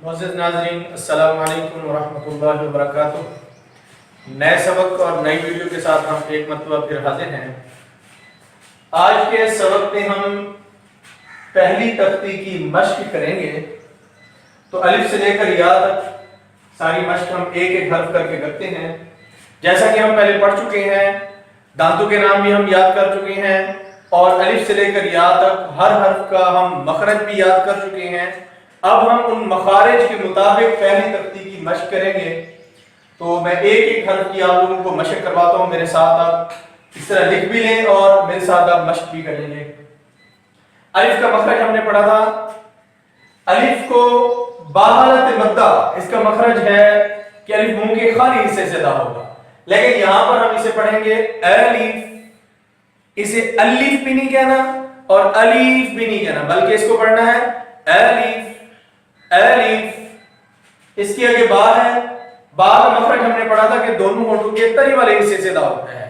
मुअज़्ज़िज़ नाज़रीन, अस्सलामु अलैकुम वरहमतुल्लाहि वबरकातुह। नए सबक और नई वीडियो के साथ हम एक मरतबा फिर हाजिर हैं। आज के सबक में हम पहली तख्ती की मश्क करेंगे। तो अलिफ से लेकर या तक सारी मश्क हम एक एक हर्फ करके करते हैं। जैसा कि हम पहले पढ़ चुके हैं, दांतों के नाम भी हम याद कर चुके हैं और अलिफ से लेकर या तक हर हर्फ का हम मखरज भी याद कर चुके हैं। अब हम उन मखारिज के मुताबिक पहली तख्ती की मश्क करेंगे। तो मैं एक एक हर्फ की आप लोगों को मश्क करवाता हूँ, मेरे साथ आप इस तरह लिख भी लें और मेरे साथ आप मश्क भी कर लेंगे। अलिफ का मखरज हमने पढ़ा था। अलिफ को बाहालत मद्दा, इसका मखरज है कि अलिफ मुंह के खाली हिस्से से अदा होगा, लेकिन यहां पर हम इसे पढ़ेंगे अलिफ। इसे अलिफ भी नहीं कहना और अलीफ भी नहीं कहना, बल्कि इसको पढ़ना है अलिफ अलिफ। इसके आगे बा है। बा का मखरज हमने पढ़ा था कि दोनों होठों के तरी वाले हिस्से से अदा होता है।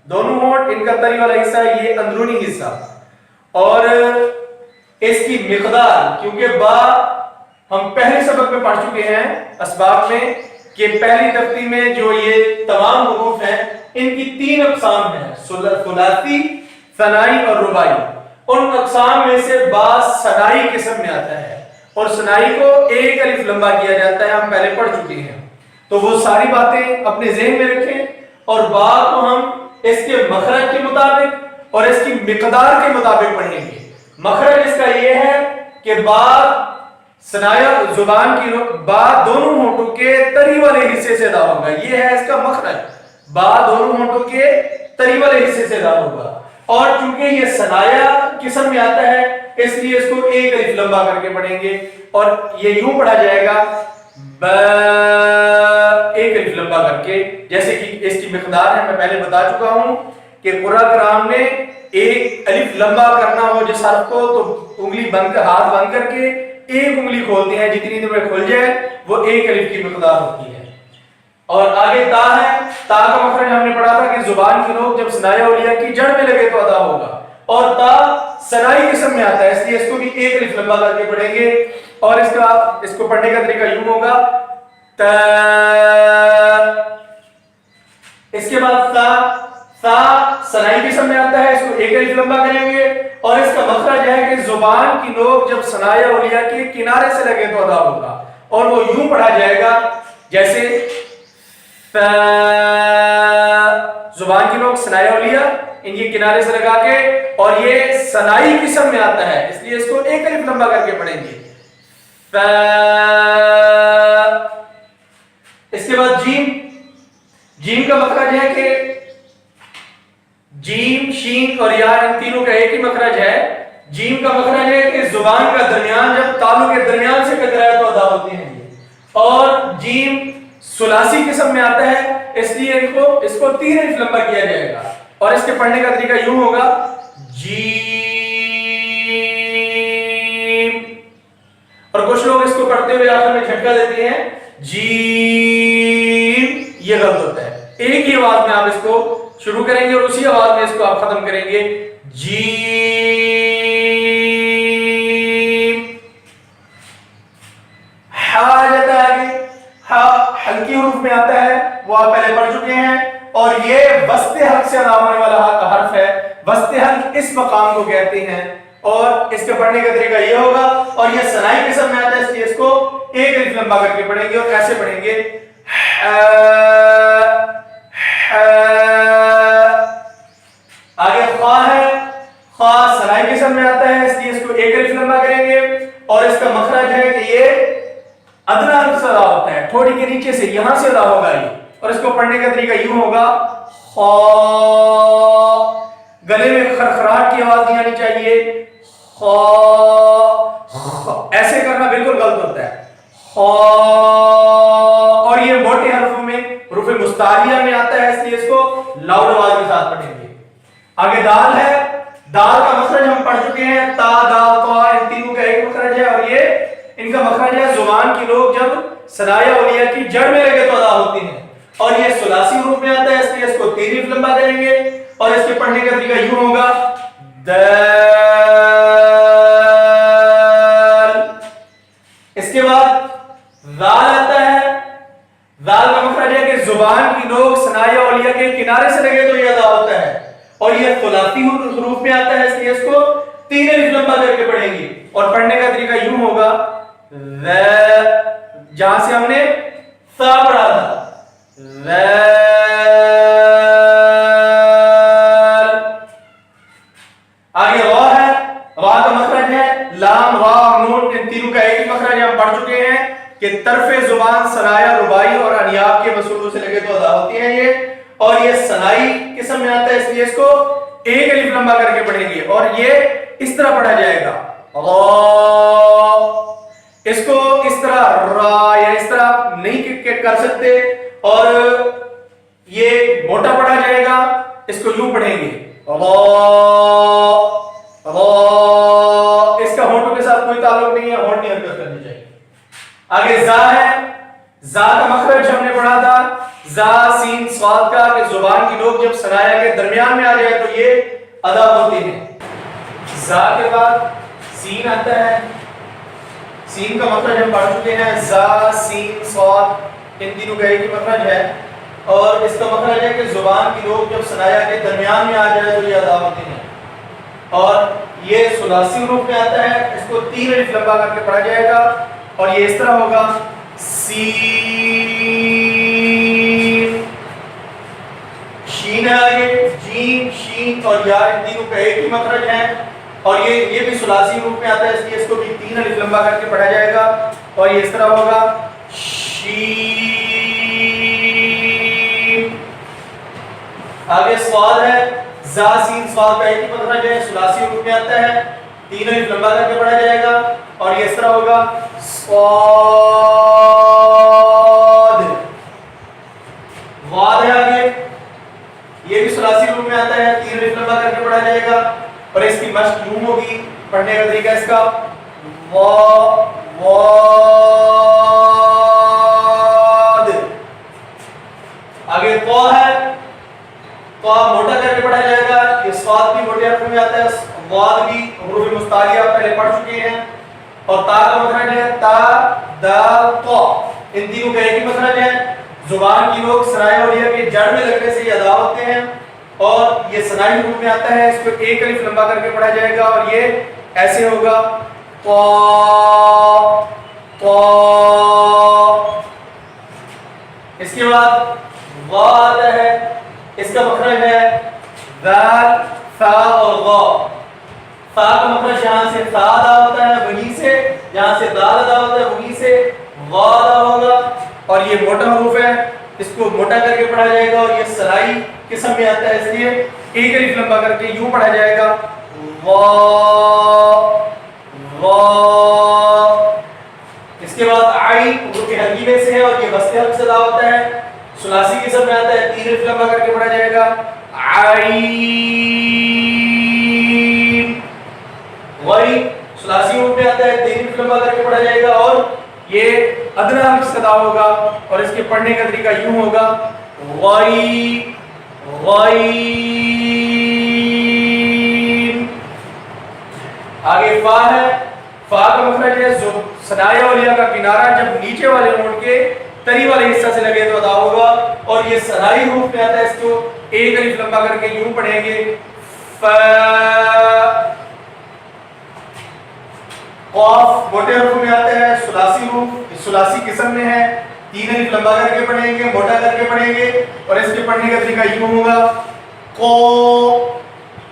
दोनों होठ, इनका तरी वाला हिस्सा, ये अंदरूनी हिस्सा। और इसकी मिकदार, क्योंकि बा हम पहले सबक में पढ़ चुके हैं असबाब में कि पहली तख्ती में जो ये तमाम हुरूफ हैं इनकी तीन अक़साम हैं, सुलासी, सनाई और रुबाई। उन अक़साम में से बा सनाई किस्म में आता है और सनाई को एक अलिफ लंबा किया जाता है, हम पहले पढ़ चुके हैं। तो वो सारी बातें अपने ज़हन में रखें और बा को हम इसके मखरज के मुताबिक और इसकी मिकदार के मुताबिक पढ़ेंगे। मखरज इसका ये है कि बा सनाया जुबान की बा दोनों होठों के तरी वाले हिस्से से अदा होगा, ये है इसका मखरज। बा दोनों होठों के तरी वाले हिस्से से अदा होगा और चूंकि ये सनाया किस्म में आता है इसलिए इसको एक अलिफ लंबा करके पढ़ेंगे और ये यूं पढ़ा जाएगा ब, एक अलिफ लंबा करके। जैसे कि इसकी मिकदार है, मैं पहले बता चुका हूं कि कुरान कराम ने एक अलिफ लंबा करना हो जिस हर्फ को, तो उंगली बंद कर, हाथ बंद करके एक उंगली खोलते हैं, जितनी देर में खुल जाए वो एक अलिफ की मिकदार होती है। और आगे ता है। ता का मखरज हमने पढ़ा था कि जुबान की नोक जब सनाया उलिया की जड़ में लगे तो अदा होगा और ता सनाई किस्म में आता है, इसलिए इसको भी एक अलिफ लंबा करके पढ़ेंगे। और इसको पढ़ने का तरीका यूं होगा ता। इसके बाद सा सनाई किस्म में आता है, इसको एक अलिफ लंबा करेंगे और इसका मखरज है कि जुबान की नोक जब सनाया उलिया के किनारे से लगे तो अदा होगा और वो यूं पढ़ा जाएगा जैसे जुबान की नोक सनाया उलिया इनके किनारे से लगा के, और ये सनाई किस्म में आता है इसलिए इसको एक अलिफ लंबा करके पढ़ेंगे। इसके बाद जीम। जीम का मखरज है कि जीम, शीन और या इन तीनों का एक ही मखरज है। जीम का मखरज है कि जुबान का दरमियान जब तालु के दरमियान से टकराए तो अदा होते हैं ये। और जीम सुलासी किस्म में आता है इसलिए इसको तीन अलिफ लंबा किया जाएगा और इसके पढ़ने का तरीका यूं होगा जीम। और कुछ लोग इसको पढ़ते हुए आखिर में झटका देते हैं जीम, ये गलत होता है। एक ही आवाज में आप इसको शुरू करेंगे और उसी आवाज में इसको आप खत्म करेंगे जीम। हाजत आगे हा हल्की हुरूफ में आता है, वो आप पहले पढ़ चुके हैं और ये वस्ते हल्क से अदा होने वाला हर्फ है। वस्ते हल्क इस मकाम को कहते हैं और इसके पढ़ने का तरीका ये होगा और ये सनाई किस्म में आता है इसलिए इसको एक अलिफ लंबा करके पढ़ेंगे और कैसे पढ़ेंगे आगे खा है। खा सनाई किस्म में आता है इसलिए इसको एक अलिफ लंबा करेंगे और इसका मखरज है कि ये अदना हर्फ से अदा होता है, थोड़ी के नीचे से, यहां से अदा होगा ये। और इसको पढ़ने का तरीका यूं होगा गले में खरखराहट की आवाज नहीं आनी चाहिए, ऐसे करना बिल्कुल गलत होता है। और ये मोटे हर्फों में रूफ़े मुस्तालिया में आता है इसलिए इसको लाउड आवाज के साथ पढ़ेंगे। आगे दाल है। दाल का मखरज हम पढ़ चुके हैं, ता दाल ता इन तीनों का एक मखरज है और ये इनका मखरज है जुबान की लोग जब सनाया उलिया की जड़ में लगे तो अदा होती हैं और ये सुलासी रूप में आता है इसलिए इसको तीन अलिफ लंबा करेंगे और इसके पढ़ने का तरीका यूं होगा दाल। इसके बाद सनाया औलिया के किनारे से लगे तो ये अदा होता है, और ये सुलासी हुरूफ में आता है, इसलिए इसको 3 अलिफ लंबा करके पढ़ेंगे। और पढ़ने का तरीका यूं होगा, जहां से हमने सा पढ़ा था, आगे रा है, रा का मखरज है लाम, रा और नून, इन तीनों का एक ही मखरज हम पढ़ चुके हैं कि तरफे जुबान सनाया, रुबाई और अनियाब के मसूलों से लगे तो अदा होती है ये, और ये सनाई किस्म में आता है, इसलिए इसको एक अलिफ लंबा करके पढ़ेंगे और ये इस तरह पढ़ा जाएगा, इसको इस तरह रा या इस तरह नहीं कर सकते, और ये मोटा पढ़ा जाएगा, इसको यूं पढ़ेंगे इसका होंठों के साथ कोई ताल्लुक नहीं है, होंठ नहीं हरकत करनी चाहिए। आगे जा है, जा का मखरज हमने पढ़ा था, जा सीन स्वाद का, कि जुबान की नोक जब सनाया के दरमियान में आ जाए तो ये अदा होती है। जा के बाद सीन आता है, सीन का मखरज हम पढ़ चुके हैं, जा सीन स्वाद, इन तीनों का एक ही मखरज है, और इसका मखरज है कि जुबान की नोक जब सनाया के दरमियान में आ जाए तो ये अदा होती है, और ये सुलासी रूप में आता है, इसको 3 अलिफ लंबा करके पढ़ा जाएगा, और ये इस तरह होगा, सीन, शीन है आगे, जीम, शीन और या, इन तीनों का एक ही मखरज है, और ये भी सुलासी रूप में आता है, इसलिए इसको भी 3 अलिफ लंबा करके पढ़ा जाएगा, और ये इस तरह होगा, शीन। आगे स्वाद है, जा सीन स्वाद का एक ही मखरज है, सुलासी रूप में आता है, 3 अलिफ लंबा करके पढ़ा जाएगा, और ये इस तरह होगा, स्वाद। वाद है आगे, ये भी सुलासी रूप में आता है, 3 अलिफ लंबा करके पढ़ा जाएगा, और इसकी मश्क यूं होगी, पढ़ने का तरीका इसका, वाद। आगे क़ा है, क़ा मोटा करके पढ़ा जाएगा, ये स्वाद भी मोटे हरफ में आता है, वाद भी हुरूफ मुस्तालिया पहले पढ़ चुके हैं, और ता का मखरज है ता, दाल, क़ा, इन तीनों का एक ही मखरज है, जुबान की नोक सनाया औलिया के जड़ में लगने से ये अदा होते हैं, और ये सनाई रूप में आता है, इसको 1 अलिफ लंबा करके पढ़ा जाएगा, और ये ऐसे होगा, क़ा, क़ा। इसके बाद वाद है, इसका मखरज है दाल, सा और गा। सा का मखरज यहां से सा अदा होता है, वहीं से यहां से दाल अदा होता है, वहीं से गा अदा होगा, और ये मोटा हरूफ है, इसको मोटा करके पढ़ा जाएगा, और ये सराई किस्म में आता है, इसलिए 1 अलिफ लंबा करके यूं पढ़ा जाएगा, वा, वा। इसके बाद आई हुरूफ हल्की में से है, और ये वस्ते हल्क से अदा होता है, सुलासी किस्म में आता है, 3 अलिफ लंबा करके पढ़ा जाएगा, आई। वही सुलासी रूप में आता है, 3 अलिफ लंबा करके पढ़ा जाएगा, और ये अदना हल्क से अदा होगा, और इसके पढ़ने का तरीका यूं होगा, वाई, वाई। आगे फा है, फा का मखरज है, जो सनाया औलिया का किनारा जब नीचे वाले होंठ के तरी वाले हिस्सा से लगे तो अदा होगा, और ये सनाई रूप में आता है, इसको 1 अलिफ लंबा करके यूं पढ़ेंगे, फा। क़ाफ मोटे हरफ में आता है, सुलासी रूप, सुलासी किस्म में है, 3 अलिफ लंबा करके पढ़ेंगे, मोटा करके पढ़ेंगे, और इसके पढ़ने का तरीका यूं होगा, को,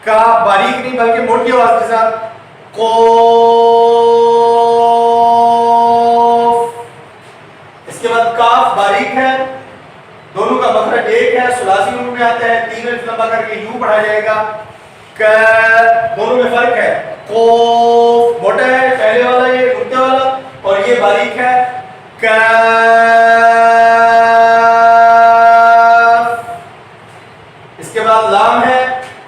का बारीक नहीं बल्कि मोटी आवाज के साथ, को। इसके बाद काफ बारीक है, दोनों का मखरज एक है, सुलासी रूप में आता है, 3 अलिफ लंबा करके यूं पढ़ा जाएगा, क। दोनों में फर्क है, को मोटा है पहले वाला, ये नुक्ते वाला, और ये बारीक है, क। इसके बाद लाम है,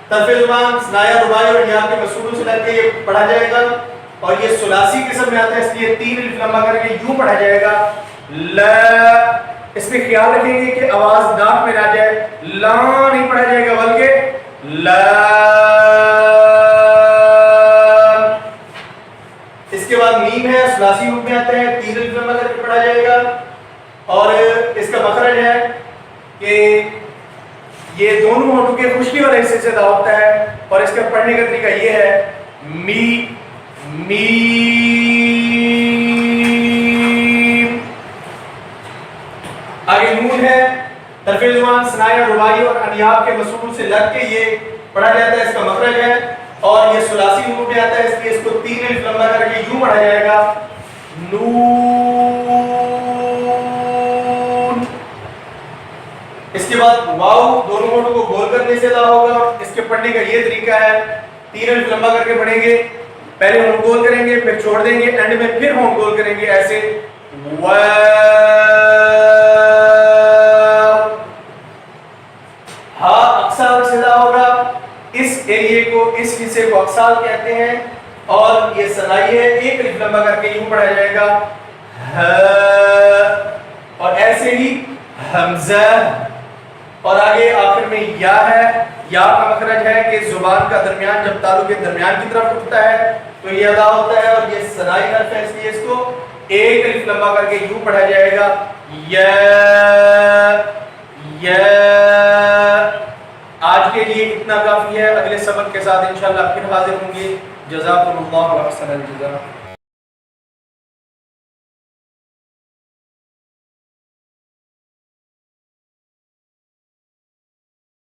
तरफे जुबान सनाया, रुबाई और यहाँ के मसूलों से लग के ये पढ़ा जाएगा, और ये सुलासी किस्म में आता है, इसलिए 3 अलिफ लंबा करके यूं पढ़ा जाएगा, ल। इसमें ख्याल रखेंगे कि आवाज नाक में ना जाए, ला नहीं पढ़ा जाएगा बल्कि ला। इसके बाद मीम है, सुलासी रूप में आता है, 3 अलिफ लंबा करके पढ़ा जाएगा, और इसका मखरज है कि یہ دونوں ہونٹوں کے خشکی والے حصے سے ادا ہوتا ہے اور اس کا پڑھنے کا طریقہ یہ ہے می میم. آگے نون ہے، طرف زبان ثنائی اور رباعی اور انیاب کے مسئول سے لگ کے یہ پڑھا جاتا ہے، اس کا مخرج ہے اور یہ ثلاثی نون پہ آتا ہے، اس لیے اس کو 3 الف لمبا کر کے یوں پڑھا جائے گا نون. اس کے بعد واو دونوں ہونٹوں کو گول کرنے سے ادا ہوگا اور اس کے پڑھنے کا یہ طریقہ ہے 3 الف لمبا کر کے پڑھیں گے، پہلے ہونٹ گول کریں گے پھر چھوڑ دیں گے، اینڈ میں پھر ہونٹ گول کریں گے ایسے ہاں اقصال سے ادا ہوگا. اس ایریے کو، اس حصے کو اقصال کہتے ہیں اور یہ ثنائی ہے، 1 الف لمبا کر کے یوں پڑھا جائے گا اور ایسے ہی حمزہ. اور آگے آخر میں یا ہے، یا کا مخرج ہے کہ زبان کا درمیان جب تالو کے درمیان کی طرف اٹھتا ہے تو یہ ادا ہوتا ہے اور یہ ثنائی حرف ہے، اس لیے اس کو 1 الف لمبا کر کے یوں پڑھا جائے گا یا. آج کے لیے اتنا کافی ہے، اگلے سبق کے ساتھ انشاءاللہ پھر حاضر ہوں گے. جزاکم اللہ احسن الجزاء.